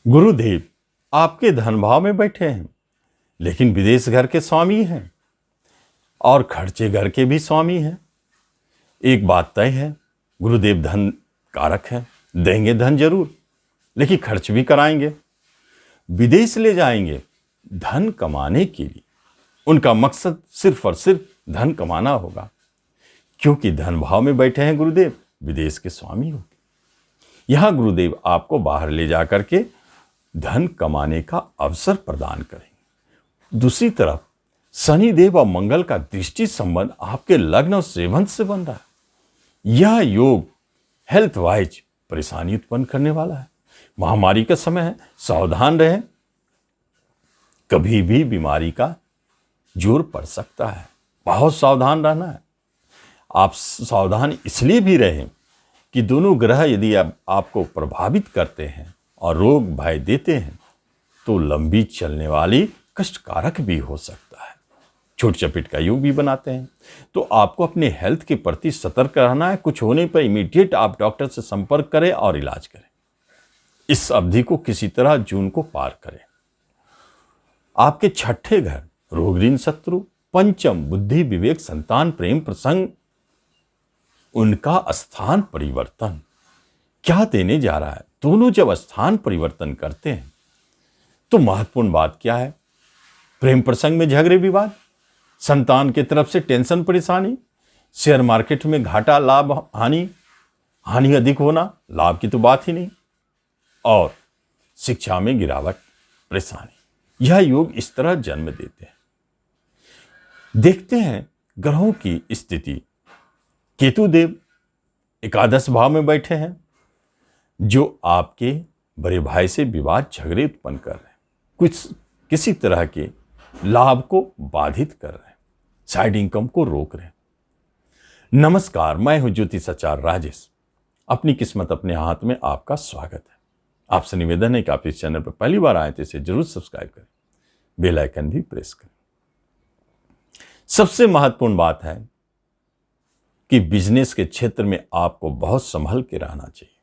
गुरुदेव आपके धन भाव में बैठे हैं, लेकिन विदेश घर के स्वामी हैं और खर्चे घर के भी स्वामी हैं। एक बात तय है, गुरुदेव धन कारक है, देंगे धन जरूर, लेकिन खर्च भी कराएंगे। विदेश ले जाएंगे धन कमाने के लिए। उनका मकसद सिर्फ और सिर्फ धन कमाना होगा, क्योंकि धन भाव में बैठे हैं गुरुदेव, विदेश के स्वामी होंगे। यहां गुरुदेव आपको बाहर ले जाकर के धन कमाने का अवसर प्रदान करेंगे। दूसरी तरफ शनिदेव और मंगल का दृष्टि संबंध आपके लग्न और सेवंत से बन रहा है। यह योग हेल्थ वाइज परेशानी उत्पन्न करने वाला है। महामारी का समय है, सावधान रहें, कभी भी बीमारी का जोर पड़ सकता है, बहुत सावधान रहना है। आप सावधान इसलिए भी रहें कि दोनों ग्रह यदि आपको प्रभावित करते हैं और रोग भय देते हैं तो लंबी चलने वाली कष्टकारक भी हो सकता है, छोट चपेट का योग भी बनाते हैं। तो आपको अपने हेल्थ के प्रति सतर्क रहना है। कुछ होने पर इमीडिएट आप डॉक्टर से संपर्क करें और इलाज करें। इस अवधि को किसी तरह जून को पार करें। आपके छठे घर रोग ऋण शत्रु, पंचम बुद्धि विवेक संतान प्रेम प्रसंग, उनका स्थान परिवर्तन क्या देने जा रहा है। दोनों जब स्थान परिवर्तन करते हैं तो महत्वपूर्ण बात क्या है, प्रेम प्रसंग में झगड़े विवाद, संतान की तरफ से टेंशन परेशानी, शेयर मार्केट में घाटा लाभ हानि अधिक होना, लाभ की तो बात ही नहीं, और शिक्षा में गिरावट परेशानी। यह योग इस तरह जन्म देते हैं। देखते हैं ग्रहों की स्थिति। केतु देव एकादश भाव में बैठे हैं, जो आपके बड़े भाई से विवाद झगड़े उत्पन्न कर रहे हैं, किसी तरह के लाभ को बाधित कर रहे हैं, साइड इनकम को रोक रहे हैं। नमस्कार, मैं हूं ज्योतिषाचार्य राजेश। अपनी किस्मत अपने हाथ में आपका स्वागत है। आपसे निवेदन है कि आप इस चैनल पर पहली बार आए तो इसे जरूर सब्सक्राइब करें, बेल आइकन भी प्रेस करें। सबसे महत्वपूर्ण बात है कि बिजनेस के क्षेत्र में आपको बहुत संभल के रहना चाहिए।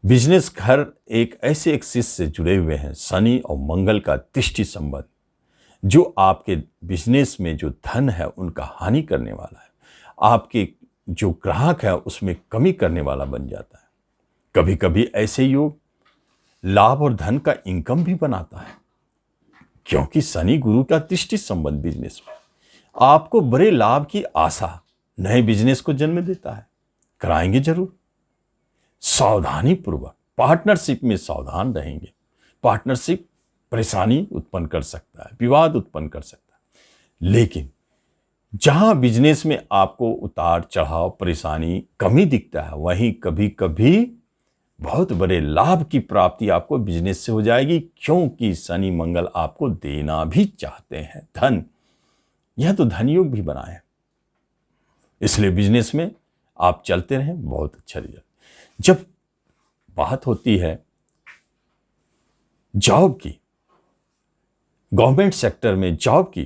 बिजनेस घर एक ऐसे एक्सिस से जुड़े हुए हैं, शनि और मंगल का दृष्टि संबंध, जो आपके बिजनेस में जो धन है उनका हानि करने वाला है। आपके जो ग्राहक है उसमें कमी करने वाला बन जाता है। कभी कभी ऐसे योग लाभ और धन का इनकम भी बनाता है, क्योंकि शनि गुरु का दृष्टि संबंध बिजनेस में आपको बड़े लाभ की आशा नए बिजनेस को जन्म देता है। कराएंगे जरूर। सावधानी पूर्वक पार्टनरशिप में सावधान रहेंगे। पार्टनरशिप परेशानी उत्पन्न कर सकता है, विवाद उत्पन्न कर सकता है। लेकिन जहां बिजनेस में आपको उतार चढ़ाव परेशानी कमी दिखता है, वहीं कभी कभी बहुत बड़े लाभ की प्राप्ति आपको बिजनेस से हो जाएगी, क्योंकि शनि मंगल आपको देना भी चाहते हैं धन। यह तो धन योग भी बनाए हैं, इसलिए बिजनेस में आप चलते रहें, बहुत अच्छा रिजल्ट। जब बात होती है जॉब की, गवर्नमेंट सेक्टर में जॉब की,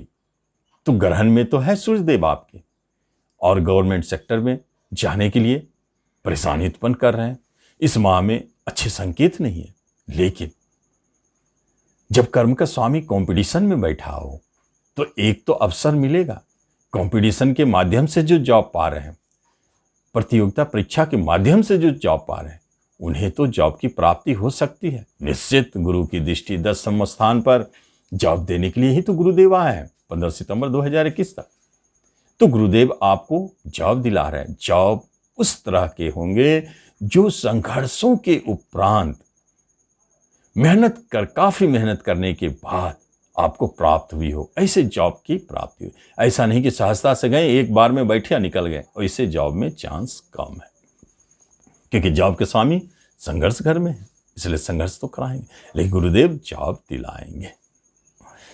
तो ग्रहण में तो है सूर्यदेव आपके, और गवर्नमेंट सेक्टर में जाने के लिए परेशानी उत्पन्न कर रहे हैं। इस माह में अच्छे संकेत नहीं है। लेकिन जब कर्म का स्वामी कंपटीशन में बैठा हो तो एक तो अवसर मिलेगा। कंपटीशन के माध्यम से जो जॉब पा रहे हैं, प्रतियोगिता परीक्षा के माध्यम से जो जॉब पा रहे हैं, उन्हें तो जॉब की प्राप्ति हो सकती है। निश्चित गुरु की दृष्टि 10वें स्थान पर जॉब देने के लिए ही तो गुरुदेव आए हैं 15 सितंबर 2021 तक। तो गुरुदेव आपको जॉब दिला रहे हैं। जॉब उस तरह के होंगे जो संघर्षों के उपरांत काफी मेहनत करने के बाद आपको प्राप्त हुई हो, ऐसे जॉब की प्राप्ति हुई। ऐसा नहीं कि सहजता से गए, एक बार में बैठे निकल गए, ऐसे जॉब में चांस कम है, क्योंकि जॉब के स्वामी संघर्ष घर में है, इसलिए संघर्ष तो कराएंगे, लेकिन गुरुदेव जॉब दिलाएंगे।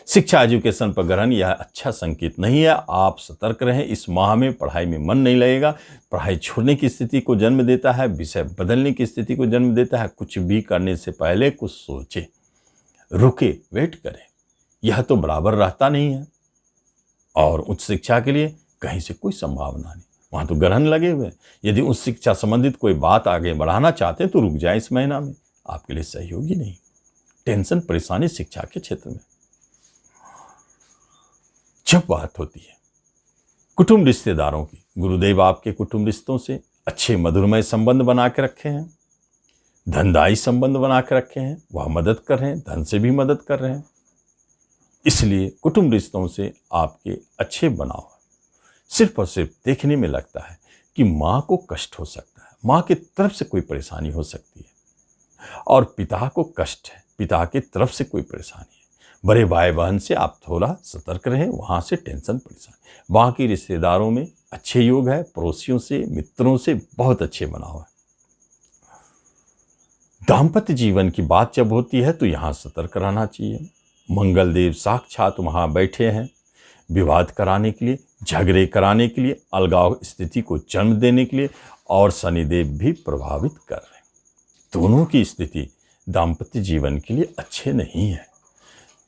शिक्षा एजुकेशन पर ग्रहण यह अच्छा संकेत नहीं है। आप सतर्क रहें। इस माह में पढ़ाई में मन नहीं लगेगा, पढ़ाई छोड़ने की स्थिति को जन्म देता है, विषय बदलने की स्थिति को जन्म देता है। कुछ भी करने से पहले कुछ सोचे, रुके, वेट करें। यह तो बराबर रहता नहीं है। और उच्च शिक्षा के लिए कहीं से कोई संभावना नहीं, वहां तो ग्रहण लगे हुए हैं। यदि उच्च शिक्षा संबंधित कोई बात आगे बढ़ाना चाहते हैं तो रुक जाए, इस महीना में आपके लिए सहयोगी नहीं। टेंशन परेशानी शिक्षा के क्षेत्र में। जब बात होती है कुटुंब रिश्तेदारों की, गुरुदेव आपके कुटुंब रिश्तों से अच्छे मधुरमय संबंध बना के रखे हैं, धनदायी संबंध बना के रखे हैं, वह मदद कर रहे हैं, धन से भी मदद कर रहे हैं। इसलिए कुटुंब रिश्तों से आपके अच्छे बनाव है। सिर्फ और सिर्फ देखने में लगता है कि माँ को कष्ट हो सकता है, माँ की तरफ से कोई परेशानी हो सकती है, और पिता को कष्ट है, पिता की तरफ से कोई परेशानी है। बड़े भाई बहन से आप थोड़ा सतर्क रहें, वहाँ से टेंशन परेशानी। बाकी रिश्तेदारों में अच्छे योग है, पड़ोसियों से, मित्रों से बहुत अच्छे बनाव है। दाम्पत्य जीवन की बात जब होती है तो यहाँ सतर्क रहना चाहिए। मंगल देव साक्षात वहाँ बैठे हैं विवाद कराने के लिए, झगड़े कराने के लिए, अलगाव स्थिति को जन्म देने के लिए, और शनिदेव भी प्रभावित कर रहे हैं। दोनों की स्थिति दाम्पत्य जीवन के लिए अच्छे नहीं है,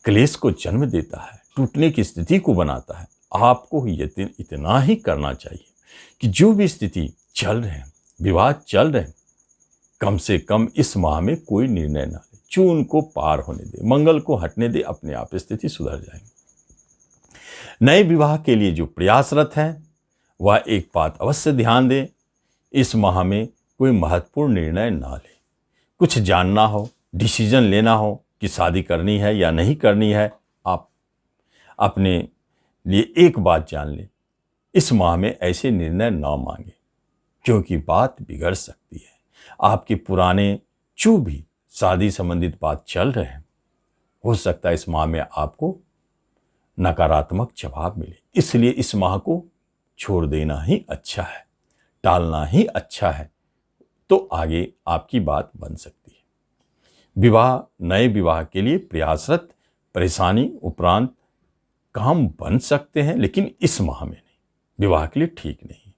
क्लेश को जन्म देता है, टूटने की स्थिति को बनाता है। आपको इतना ही करना चाहिए कि जो भी स्थिति चल रहे हैं, विवाद चल रहे हैं, कम से कम इस माह में कोई निर्णय ना ले, जून को पार होने दे, मंगल को हटने दे, अपने आप स्थिति सुधर जाएगी। नए विवाह के लिए जो प्रयासरत हैं वह एक बात अवश्य ध्यान दें, इस माह में कोई महत्वपूर्ण निर्णय ना ले। कुछ जानना हो, डिसीजन लेना हो कि शादी करनी है या नहीं करनी है, आप अपने लिए एक बात जान लें, इस माह में ऐसे निर्णय ना मांगे, क्योंकि बात बिगड़ सकती है। आपके पुराने जो भी शादी संबंधित बात चल रहे हैं, हो सकता है इस माह में आपको नकारात्मक जवाब मिले। इसलिए इस माह को छोड़ देना ही अच्छा है, टालना ही अच्छा है, तो आगे आपकी बात बन सकती है। विवाह, नए विवाह के लिए प्रयासरत, परेशानी उपरांत काम बन सकते हैं, लेकिन इस माह में नहीं, विवाह के लिए ठीक नहीं।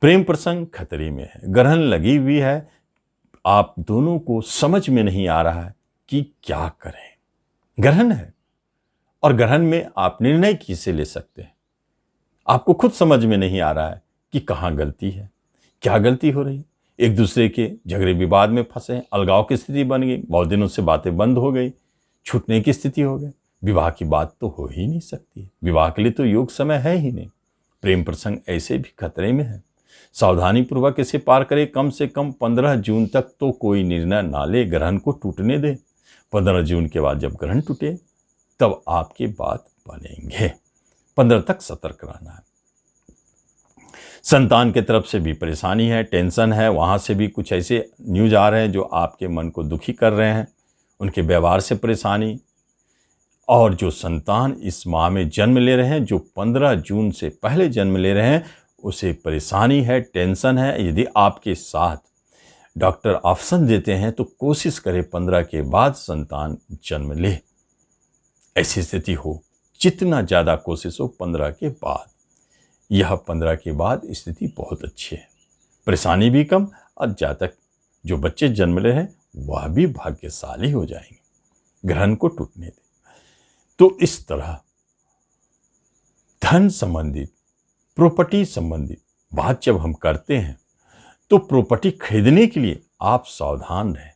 प्रेम प्रसंग खतरे में है, ग्रहण लगी हुई है, आप दोनों को समझ में नहीं आ रहा है कि क्या करें। ग्रहण है और ग्रहण में आप निर्णय किसे ले सकते हैं, आपको खुद समझ में नहीं आ रहा है कि कहाँ गलती है, क्या गलती हो रही है। एक दूसरे के झगड़े विवाद में फंसे, अलगाव की स्थिति बन गई, बहुत दिनों से बातें बंद हो गई, छूटने की स्थिति हो गई। विवाह की बात तो हो ही नहीं सकती, विवाह के लिए तो योग समय है ही नहीं। प्रेम प्रसंग ऐसे भी खतरे में है, सावधानी पूर्वक इसे पार करें। कम से कम 15 जून तक तो कोई निर्णय ना ले, ग्रहण को टूटने दे। 15 जून के बाद जब ग्रहण टूटे तब आपकी बात बनेंगे। 15 तक सतर्क रहना है। संतान के तरफ से भी परेशानी है, टेंशन है, वहाँ से भी कुछ ऐसे न्यूज आ रहे हैं जो आपके मन को दुखी कर रहे हैं, उनके व्यवहार से परेशानी। और जो संतान इस माह में जन्म ले रहे हैं, जो 15 जून से पहले जन्म ले रहे हैं, उसे परेशानी है, टेंशन है। यदि आपके साथ डॉक्टर ऑप्शन देते हैं तो कोशिश करें 15 के बाद संतान जन्म ले। ऐसी स्थिति हो, जितना ज़्यादा कोशिश हो 15 के बाद। यह 15 के बाद स्थिति बहुत अच्छी है, परेशानी भी कम, और जातक जो बच्चे जन्म ले हैं वह भी भाग्यशाली हो जाएंगे। ग्रहण को टूटने दें। तो इस तरह धन संबंधित, प्रॉपर्टी संबंधित बात जब हम करते हैं तो प्रॉपर्टी खरीदने के लिए आप सावधान रहें,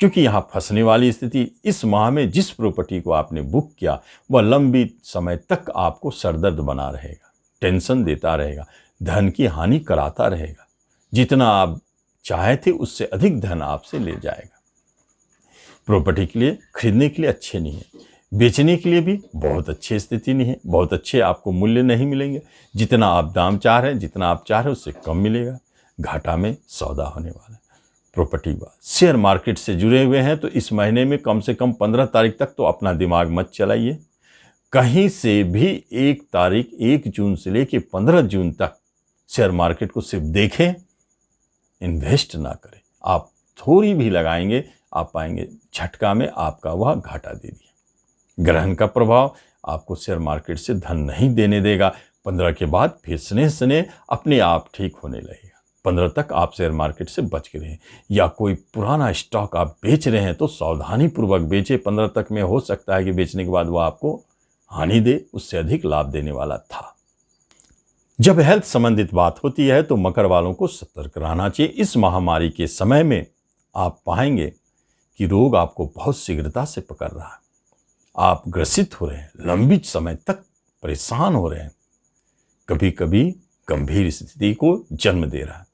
क्योंकि यहाँ फंसने वाली स्थिति, इस माह में जिस प्रॉपर्टी को आपने बुक किया वह लंबी समय तक आपको सरदर्द बना रहेगा, टेंशन देता रहेगा, धन की हानि कराता रहेगा। जितना आप चाहे थे उससे अधिक धन आपसे ले जाएगा। प्रॉपर्टी के लिए, खरीदने के लिए अच्छे नहीं है, बेचने के लिए भी बहुत अच्छी स्थिति नहीं है, बहुत अच्छे आपको मूल्य नहीं मिलेंगे। जितना आप दाम चाह रहे हैं, जितना आप चाह रहे हैं उससे कम मिलेगा, घाटा में सौदा होने वाला है। प्रॉपर्टी बात, शेयर मार्केट से जुड़े हुए हैं तो इस महीने में कम से कम 15 तारीख तक तो अपना दिमाग मत चलाइए। कहीं से भी 1 तारीख, 1 जून से लेकर 15 जून तक शेयर मार्केट को सिर्फ देखें, इन्वेस्ट ना करें। आप थोड़ी भी लगाएंगे, आप पाएंगे झटका में आपका वह घाटा दे दिया। ग्रहण का प्रभाव आपको शेयर मार्केट से धन नहीं देने देगा। 15 के बाद फिर स्नेह स्नेह अपने आप ठीक होने लगेगा। 15 तक आप शेयर मार्केट से बच के रहें, या कोई पुराना स्टॉक आप बेच रहे हैं तो सावधानी पूर्वक बेचें। 15 तक में हो सकता है कि बेचने के बाद वो आपको हानि दे, उससे अधिक लाभ देने वाला था। जब हेल्थ संबंधित बात होती है तो मकर वालों को सतर्क रहना चाहिए। इस महामारी के समय में आप पाएंगे कि रोग आपको बहुत शीघ्रता से पकड़ रहा है, आप ग्रसित हो रहे हैं, लंबी समय तक परेशान हो रहे हैं, कभी कभी गंभीर स्थिति को जन्म दे रहा है।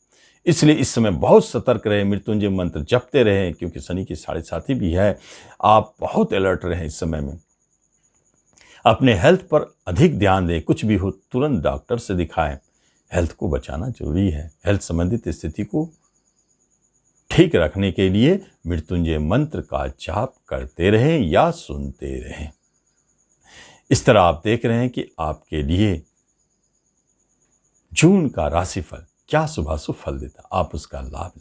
इसलिए इस समय बहुत सतर्क रहे, मृत्युंजय मंत्र जपते रहे, क्योंकि शनि की साढ़े साथी भी है। आप बहुत अलर्ट रहे इस समय में, अपने हेल्थ पर अधिक ध्यान दें, कुछ भी हो तुरंत डॉक्टर से दिखाएं। हेल्थ को बचाना जरूरी है। हेल्थ संबंधित स्थिति को ठीक रखने के लिए मृत्युंजय मंत्र का जाप करते रहें या सुनते रहें। इस तरह आप देख रहे हैं कि आपके लिए जून का राशिफल क्या शुभाशुभ फल देता, आप उसका लाभ लें।